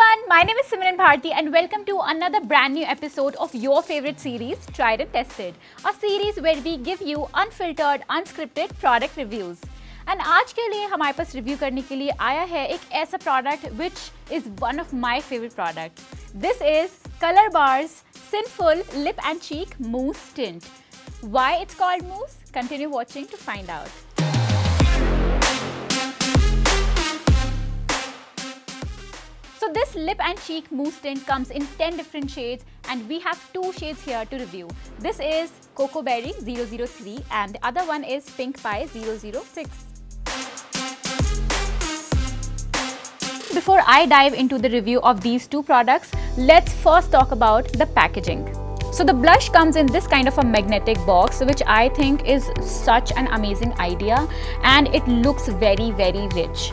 everyone, my name is Simran Bharti and welcome to another brand new episode of your favorite series, Tried and Tested, a series where we give you unfiltered, unscripted product reviews. And आज के लिए हमारे पास review करने के लिए आया है एक ऐसा product which is one of my favorite products. This is Color Bar's Sinful Lip and Cheek Mousse Tint. Why it's called mousse? Continue watching to find out. So this lip and cheek mousse tint comes in 10 different shades and we have 2 shades here to review. This is Cocoa Berry 003 and the other one is Pink Pie 006. Before I dive into the review of these 2 products, let's first talk about the packaging. So the blush comes in this kind of a magnetic box, which I think is such an amazing idea and it looks very rich.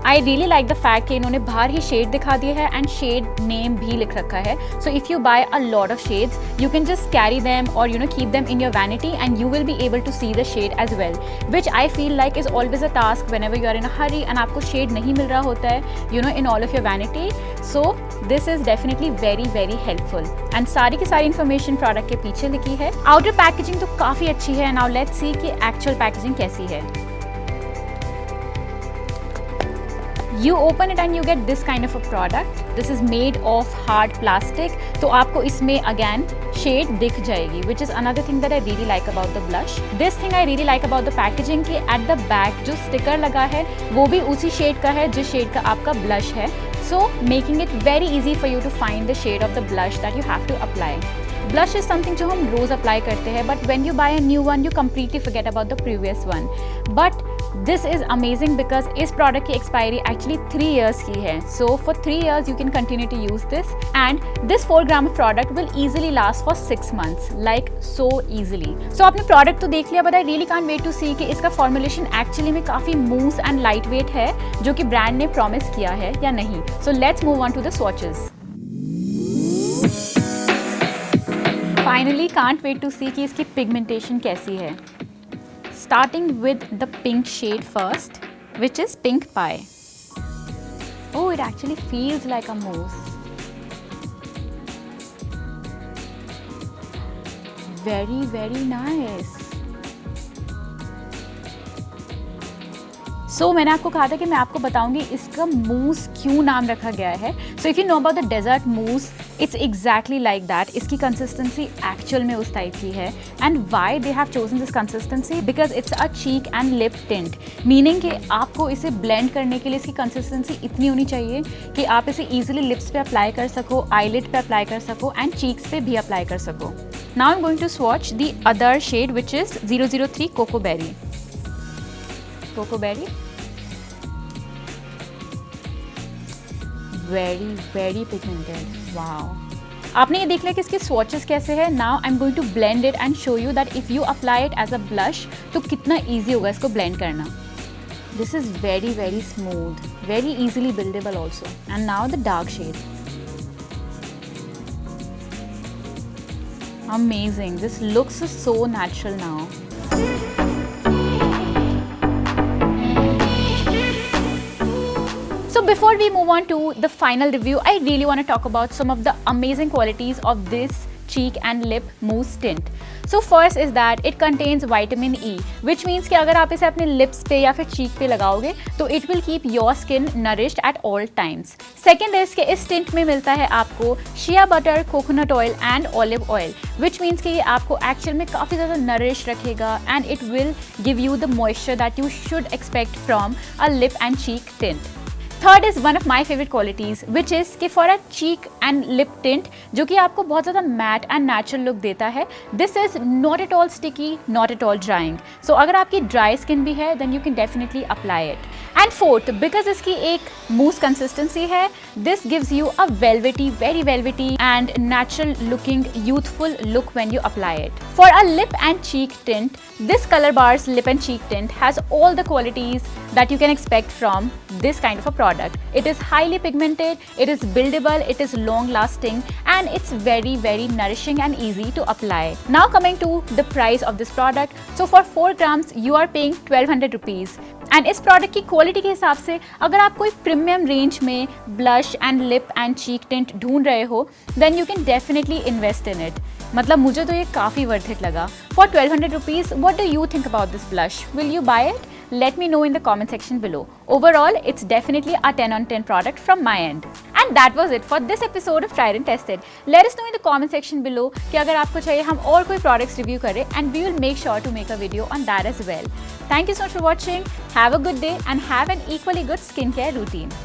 I really like the fact कि इन्होंने बाहर ही shade दिखा दिया है and shade name भी लिख रखा है. So if you buy a lot of shades, you can just carry them or keep them in your vanity and you will be able to see the shade as well, which I feel like is always a task whenever you are in a hurry and आपको shade नहीं मिल रहा होता है in all of your vanity. So this is definitely very helpful and सारी की सारी information product के पीछे लिखी है. Outer packaging तो काफ़ी अच्छी है. Now let's see कि actual packaging कैसी है. You open it and you get this kind of a product. This is made of hard plastic. तो आपको इसमें again shade दिख जाएगी, which is another thing that I really like about the blush. This thing I really like about the packaging कि at the back जो sticker लगा है वो भी उसी shade का है जिस shade का आपका blush है. So making it very easy for you to find the shade of the blush that you have to apply. Blush is something जो हम रोज apply करते हैं, but when you buy a new one, you completely forget about the previous one. But this is amazing because इस product की expiry actually 3 years की है. So for 3 years you can continue to use this and this 4 gram of product will easily last for 6 months, like so easily. So आपने product तो देख लिया, but I really can't wait to see कि इसका formulation actually में काफ़ी mousse and lightweight है जो कि brand ने promise किया है या नहीं. So let's move on to the swatches. Finally, can't wait to see कि इसकी pigmentation कैसी है. Starting with the pink shade first, which is Pink Pie. Oh, it actually feels like a mousse. Very nice. So मैंने आपको कहा था कि मैं आपको बताऊंगी इसका mousse क्यों नाम रखा गया है. So if you know about the desert mousse, it's exactly like that. इसकी consistency actual में उस type की है. And why they have chosen this consistency? Because it's a cheek and lip tint. Meaning कि आपको इसे blend करने के लिए इसकी consistency इतनी होनी चाहिए कि आप इसे easily lips पे apply कर सको, eyelid पे apply कर सको and cheeks पे भी apply कर सको. Now I'm going to swatch the other shade which is 003 Cocoa Berry. Cocoa Berry. Very pigmented. Wow. आपने ये देख लिया कि इसके swatches कैसे हैं. Now I'm going to blend it and show you that if you apply it as a blush तो कितना easy होगा इसको blend करना. This is very smooth, very easily buildable also. And now the dark shade. Amazing. This looks so natural now. So before we move on to the final review, I really want to talk about some of the amazing qualities of this cheek and lip mousse tint. So first is that it contains vitamin E, which means कि अगर आप इसे अपने lips पे या फिर cheek पे लगाओगे तो it will keep your skin nourished at all times. Second is कि इस tint में मिलता है आपको shea butter, coconut oil and olive oil, which means कि ये आपको actual में काफ़ी ज़्यादा nourish रखेगा and it will give you the moisture that you should expect from a lip and cheek tint. Third is one of my favorite qualities, which is कि for a cheek and lip tint जो कि आपको बहुत ज़्यादा matte and natural look देता है. This is not at all sticky, not at all drying. So अगर आपकी dry skin भी है, then you can definitely apply it. And fourth, because इसकी एक mousse consistency है, this gives you a very velvety and natural looking youthful look when you apply it. For a lip and cheek tint, this Color Bar's lip and cheek tint has all the qualities that you can expect from this kind of a product. It is highly pigmented, it is buildable, it is long lasting and it's very nourishing and easy to apply. Now coming to the price of this product. So for 4 grams you are paying 1200 rupees and इस product की quality के हिसाब से अगर आप कोई premium range में blush and lip and cheek tint ढूंढ रहे हो then you can definitely invest in it. मतलब मुझे तो ये काफ़ी वर्थ इट लगा। For 1200 rupees, what do you think about this blush? Will you buy it? Let me know in the comment section below. Overall, it's definitely a 10 on 10 product from my end. And that was it for this episode of Tried and Tested. Let us know in the comment section below कि अगर आपको चाहिए हम और कोई products review करें, and we will make sure to make a video on that as well. Thank you so much for watching. Have a good day and have an equally good skincare routine.